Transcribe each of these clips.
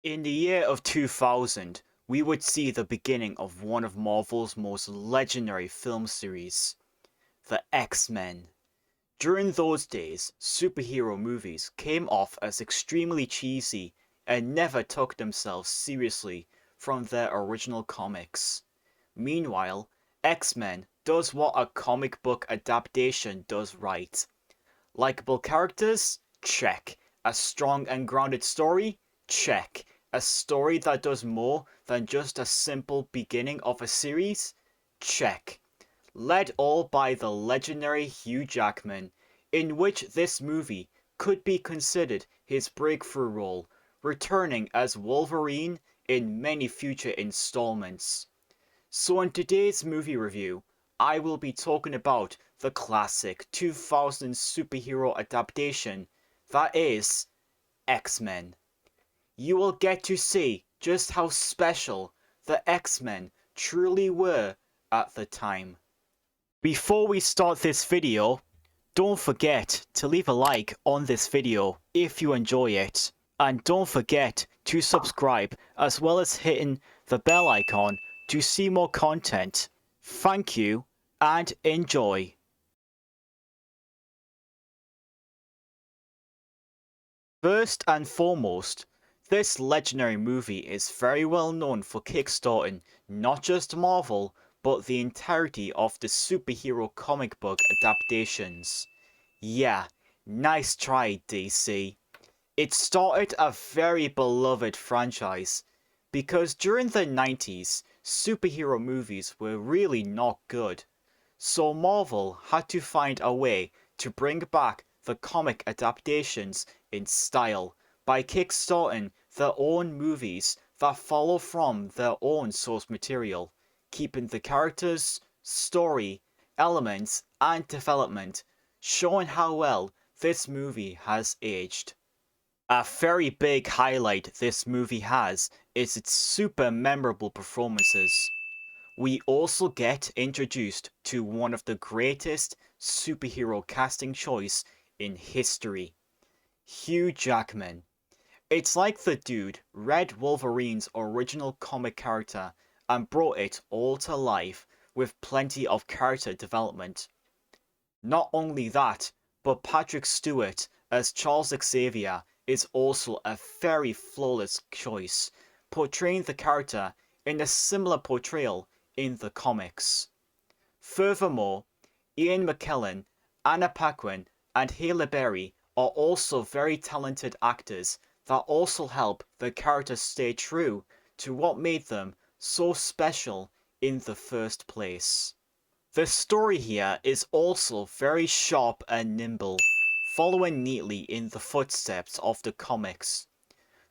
In the year of 2000, we would see the beginning of one of Marvel's most legendary film series, the X-Men. During those days, superhero movies came off as extremely cheesy and never took themselves seriously from their original comics. Meanwhile, X-Men does what a comic book adaptation does right. Likeable characters? Check. A strong and grounded story? Check. A story that does more than just a simple beginning of a series? Check. Led all by the legendary Hugh Jackman, in which this movie could be considered his breakthrough role, returning as Wolverine in many future installments. So in today's movie review, I will be talking about the classic 2000 superhero adaptation that is X-Men. You will get to see just how special the X-Men truly were at the time. Before we start this video, don't forget to leave a like on this video if you enjoy it. And don't forget to subscribe as well as hitting the bell icon to see more content. Thank you and enjoy. First and foremost, this legendary movie is very well known for kickstarting not just Marvel, but the entirety of the superhero comic book adaptations. Yeah, nice try, DC. It started a very beloved franchise, because during the 90s, superhero movies were really not good. So Marvel had to find a way to bring back the comic adaptations in style by kickstarting their own movies that follow from their own source material, keeping the characters, story, elements, and development, showing how well this movie has aged. A very big highlight this movie has is its super memorable performances. We also get introduced to one of the greatest superhero casting choice in history, Hugh Jackman. It's like the dude read Wolverine's original comic character and brought it all to life with plenty of character development. Not only that, but Patrick Stewart as Charles Xavier is also a very flawless choice, portraying the character in a similar portrayal in the comics. Furthermore, Ian McKellen, Anna Paquin, and Halle Berry are also very talented actors that also help the characters stay true to what made them so special in the first place. The story here is also very sharp and nimble, following neatly in the footsteps of the comics.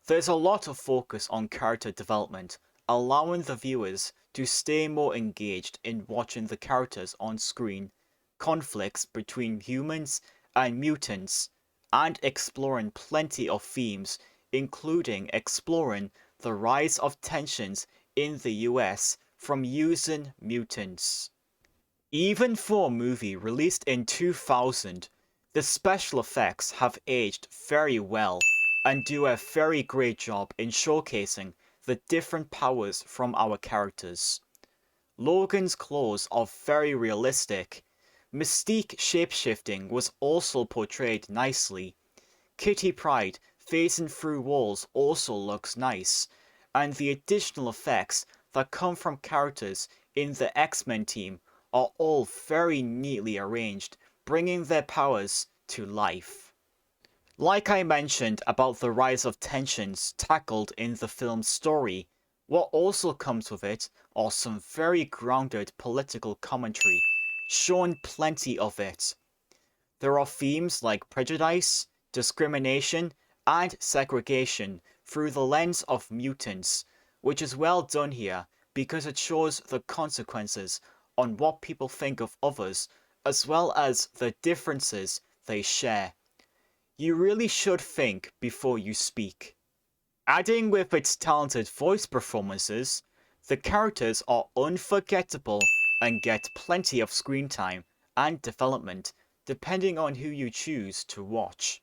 There's a lot of focus on character development, allowing the viewers to stay more engaged in watching the characters on screen, conflicts between humans and mutants, and exploring plenty of themes, including exploring the rise of tensions in the US from using mutants. Even for a movie released in 2000, the special effects have aged very well and do a very great job in showcasing the different powers from our characters. Logan's claws are very realistic. Mystique shapeshifting was also portrayed nicely. Kitty Pryde phasing through walls also looks nice, and the additional effects that come from characters in the X-Men team are all very neatly arranged, bringing their powers to life. Like I mentioned about the rise of tensions tackled in the film's story, what also comes with it are some very grounded political commentary, showing plenty of it. There are themes like prejudice, discrimination, and segregation through the lens of mutants, which is well done here because it shows the consequences on what people think of others, as well as the differences they share. You really should think before you speak. Adding with its talented voice performances, the characters are unforgettable and get plenty of screen time and development depending on who you choose to watch.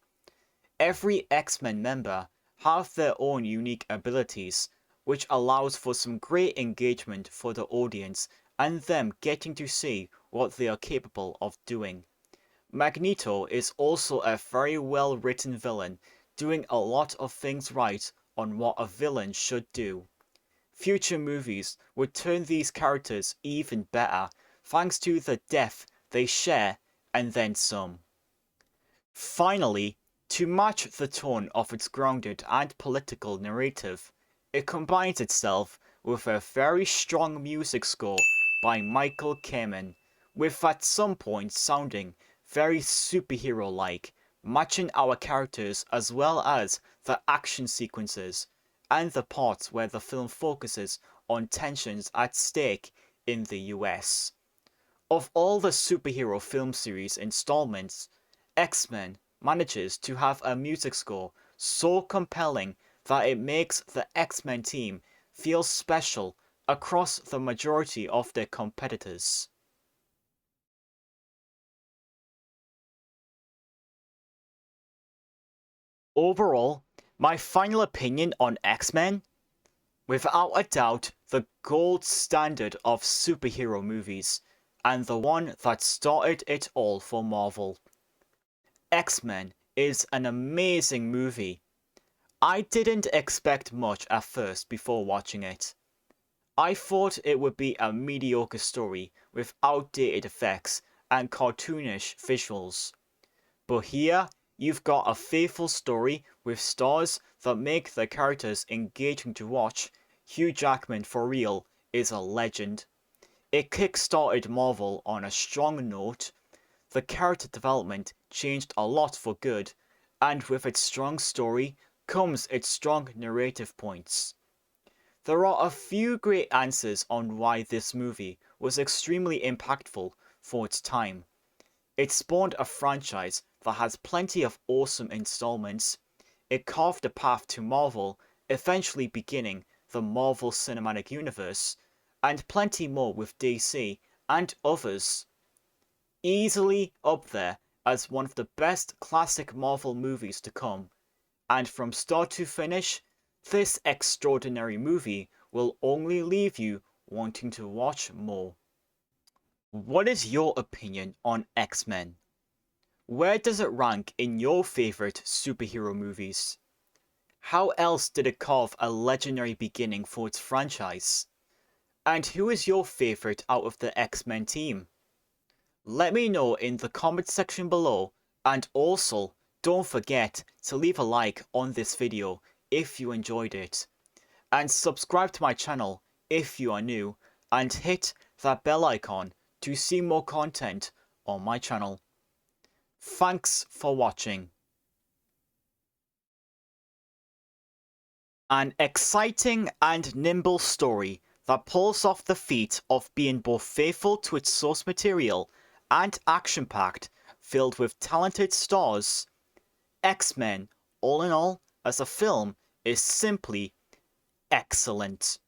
Every X-Men member have their own unique abilities, which allows for some great engagement for the audience and them getting to see what they are capable of doing. Magneto is also a very well written villain, doing a lot of things right on what a villain should do. Future movies would turn these characters even better thanks to the depth they share and then some. Finally, to match the tone of its grounded and political narrative, it combines itself with a very strong music score by Michael Kamen, with at some points sounding very superhero-like, matching our characters as well as the action sequences and the parts where the film focuses on tensions at stake in the US. Of all the superhero film series installments, X-Men manages to have a music score so compelling that it makes the X-Men team feel special across the majority of their competitors. Overall, my final opinion on X-Men? Without a doubt, the gold standard of superhero movies, and the one that started it all for Marvel. X-Men is an amazing movie. I didn't expect much at first before watching it. I thought it would be a mediocre story with outdated effects and cartoonish visuals. But here, you've got a faithful story with stars that make the characters engaging to watch. Hugh Jackman, for real, is a legend. It kick-started Marvel on a strong note. The character development changed a lot for good, and with its strong story comes its strong narrative points. There are a few great answers on why this movie was extremely impactful for its time. It spawned a franchise that has plenty of awesome installments. It carved a path to Marvel, eventually beginning the Marvel Cinematic Universe, and plenty more with DC and others. Easily up there as one of the best classic Marvel movies to come, and from start to finish, this extraordinary movie will only leave you wanting to watch more. What is your opinion on X-Men? Where does it rank in your favorite superhero movies? How else did it carve a legendary beginning for its franchise? And who is your favorite out of the X-Men team? Let me know in the comment section below, and also don't forget to leave a like on this video if you enjoyed it, and subscribe to my channel if you are new, and hit that bell icon to see more content on my channel. Thanks for watching. An exciting and nimble story that pulls off the feat of being both faithful to its source material and action-packed, filled with talented stars. X-Men, all in all, as a film, is simply excellent.